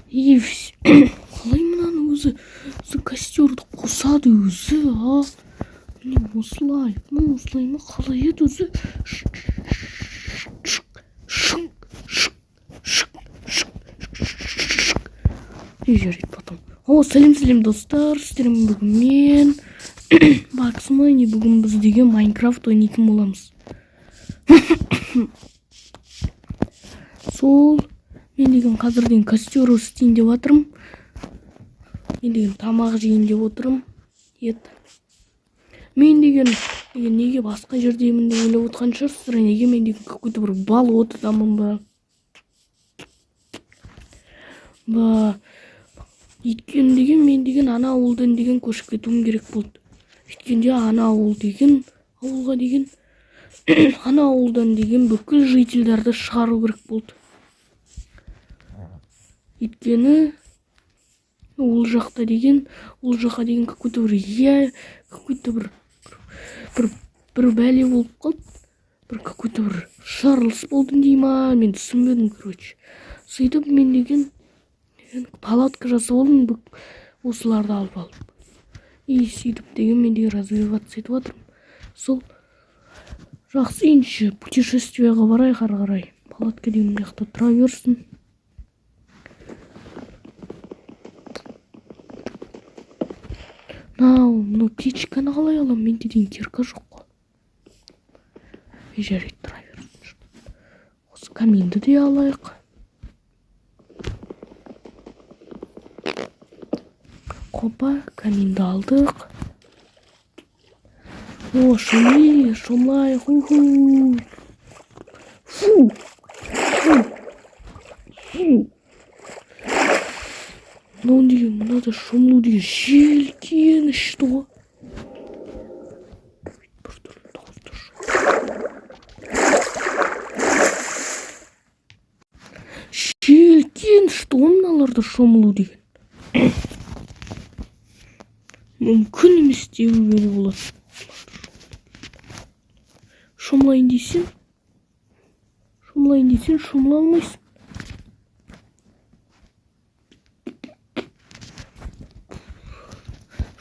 И қалай мынаны өзі костерді қосады өзі, а? Міне осылай ма қалай еді өзі? И жарайды потом. О, сәлем достар, сіздермен бүгін мен Баксмайни, бүгін біз деген Майнкрафт ойнайтын боламыз. Сол мен деген қазірден костер істейін деп жатырмын. Мен деген тамақ жейін деп отырмын. Мен деген неге басқа жердемін деп ойлап отқан шығарсыздар. Неге мен деген какой-то бір болотодамын ба. Өйткені деген мен деген ана ауылдан деген көшіп кетуім керек болды. Өйткенде ана ауыл деген ауылға деген ана ауылдан деген бүкіл жительдарды шығару керек болды. Өйткені ол жаққа деген какой-то бір бәле болып қалды. Бір какой-то бір жарылыс болды дей ма, мен түсінбедім, короче. Сөйтіп мен деген палатка жасап алдым, осыларды алып алдым. И сөйтіп деген мен деген развиваться етіп жатырмын. Сол жақсы, енді путешествияға барайық ары қарай. Палатка деген жақта тұра берсін. Мынау печканы қалай аламын? Менде деген кирка жоқ қой. Жарайды, тұра берсін. Осы каминді де алайық. Қопа, каминді алдық. О, шомлайық. Фу. Надо шомлу деген желкен, что? Желкен, что мыналарды шомлу деген? Мүмкін емес деуге болады. Шомлайын дейсің, шомла алмайсың.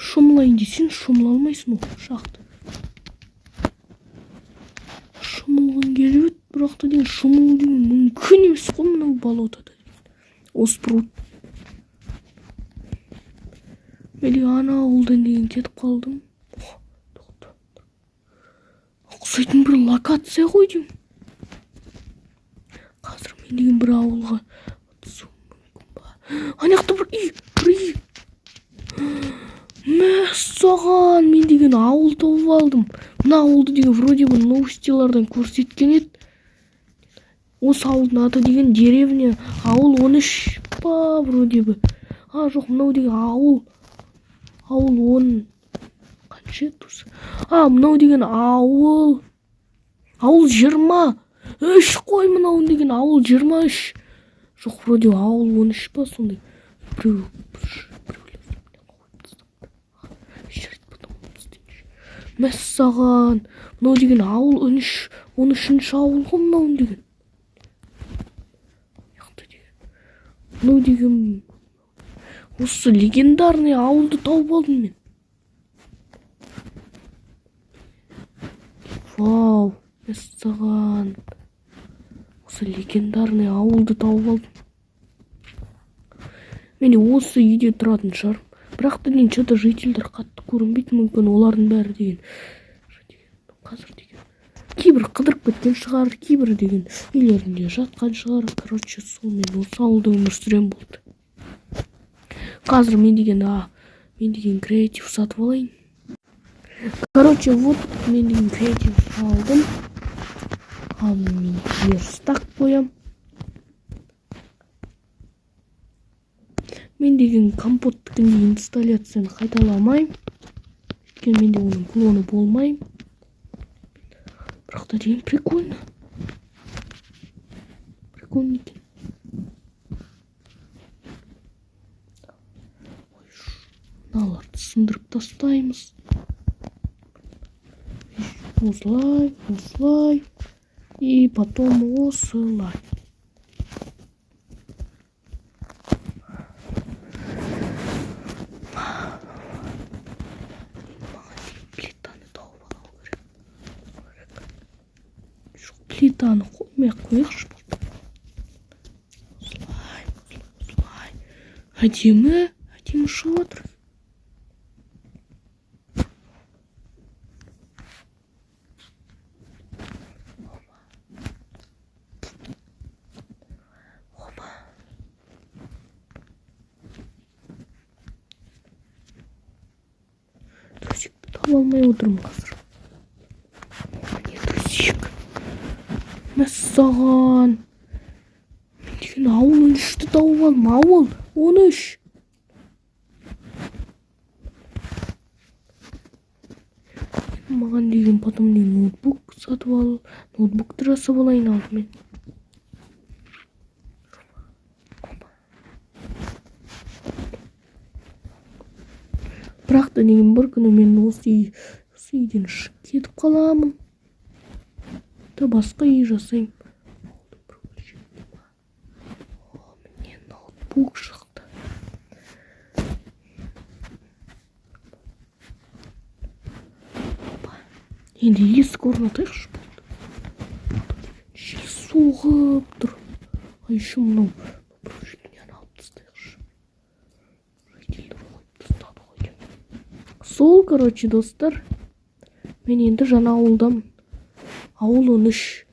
Шомлайын дейсің, шомла алмайсың ол шақты. Шомылғын келіп өт, бірақта деген шомылу деген мүмкін емес қой мынау болотада. Оспруд. Мен ана ауылдан деген кетіп қалдым. Ұқсайтын бір локация ғой деймін. Қазір мен деген бір ауылға түсуім мүмкін ба? Анаяқта бір үй. Мәссаған, мен деген ауыл тауып алдым. Мына ауылды деген вроде бы новостилардан көрсеткен еді. Осы ауылдың аты деген деревня, ауыл 13 па вроде бы. Жоқ, мынау деген ауыл 10 қанша тусы? Мынау деген ауыл 20. Қой, мынау деген ауыл 23. Жоқ, вроде ауыл 13 па сондай. Мәссаған, мынау деген ауыл 13-ші ауыл ғой мынау деген. Мынау деген осы легендарный ауылды тауып алдым мен. Вау, мәссаған. Осы легендарный ауылды тауып алдым. Мен осы үйде тұратын шығармын. Бірақ та мен что-то жительдер қатты көрінбейді, мүмкін олардың бәрі деген. Қазір деген кейбір қыдырып кеткен шығар, кейбір деген үйлерінде жатқан шығар. Короче, сол мен осы ауылда өмір сүрем болды. Қазір мен деген креатив сатып алайын. Короче, вот мен деген креатив алдым. Мен верстак қоям. Мен деген компоттың инсталляцияны қайталамайым. Өйткені менде оның клоны болмайым. Бірақ та деген прикольно. Прикольно екен. Мыналарды сындырып тастаймыз. Осылай. И потом осылай. плитаны қоймай-ақ қояйықшы. Осылай. Әдемі шығып отыр. Трусикті таба алмай отырмын қазір. Не трусик? Мәссаған. Мен деген ауыл 13-ті тауып алдым. Ауыл 13. Маған деген потом ноутбук сатып ал. Ноутбукты жасап алайын алдымен. Бірақ та деген бір күні мен осы үйден шығып кетіп қаламын. Да басқа үй жасаймын. Міне ноутбук шықты. Енді есік орнатайықшы. Жел соғып тұр. Ай, еще мынау пружинаны алып тастайықшы. Сол, короче, достар, мен енді жаңа ауылдамын. Ауыл 13.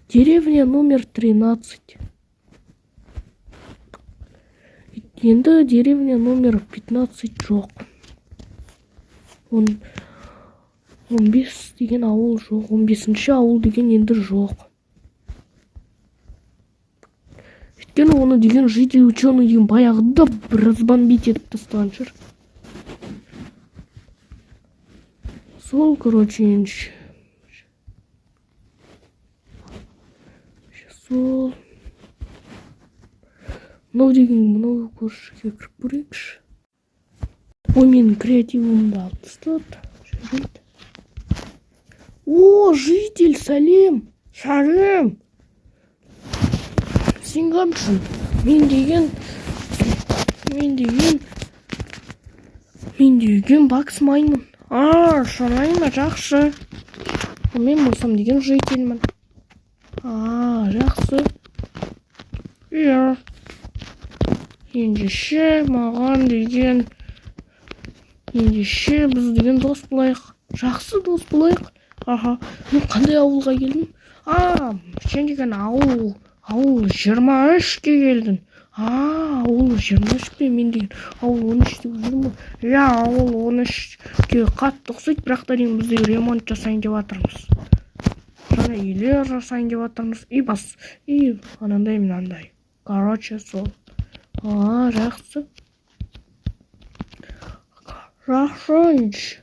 Деревня номер 13. Енді деревня номер 15 жоқ. 15 деген ауыл жоқ. 15-ші ауыл деген енді жоқ. Өйткені оны деген житель ученый деген баяғыда разбомбить етіп тастаған шығар. Сол, короче, енді. Сол. Мынау көршіге кіріп көрейікші. Ой, менің креативімді алып тастады. О, житель, сәлем. Сәлем. Сен қамшын? Мен деген бакс маймын. Солай ма, жақсы. Мен болсам деген жительмін. Жақсы. Иә. Ендеше маған деген... Ендеше біз деген дос болайық. Жақсы дос болайық. Мен қандай ауылға келдім? Сен деген ауыл 23-ке келдің. Ауыл 23 пе? Мен деген ауыл 13-те жүрмін. Иә, ауыл 13-ке қатты ұқсайды, бірақ та деген бізде ремонт жасайын деп жатырмыз. Жаңа үйлер жасайын деп жатырмыз. И анандай мен андай. Короче, сол. Жақсы. Жақсы.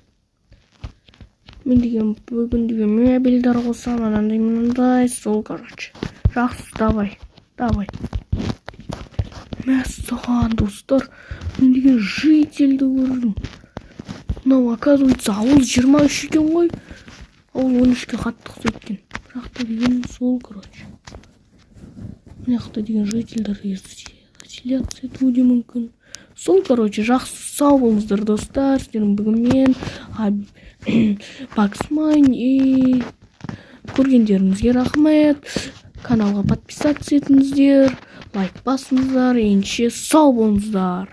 Мен деген бүгін деген мебельдер қосам, анандай, сол, короче. Жақсы, давай. Мәссаған, достар, мен деген жительді көрдім. Мынау, оказывается, ауыл 23 екен ғой. Ауыл 13-ке қатты ұқсайды екен. Бірақ та деген сол, короче. Мынақта деген жительдер заселяться етуі мүмкін. Сол, короче, жақсы сау болыңыздар, достар. Сіздердің бүгін мен Баксмайн и көргендеріңізге рахмет. Каналға подписаться етіңіздер, лайк басыңыздар, ендеше сау болыңыздар.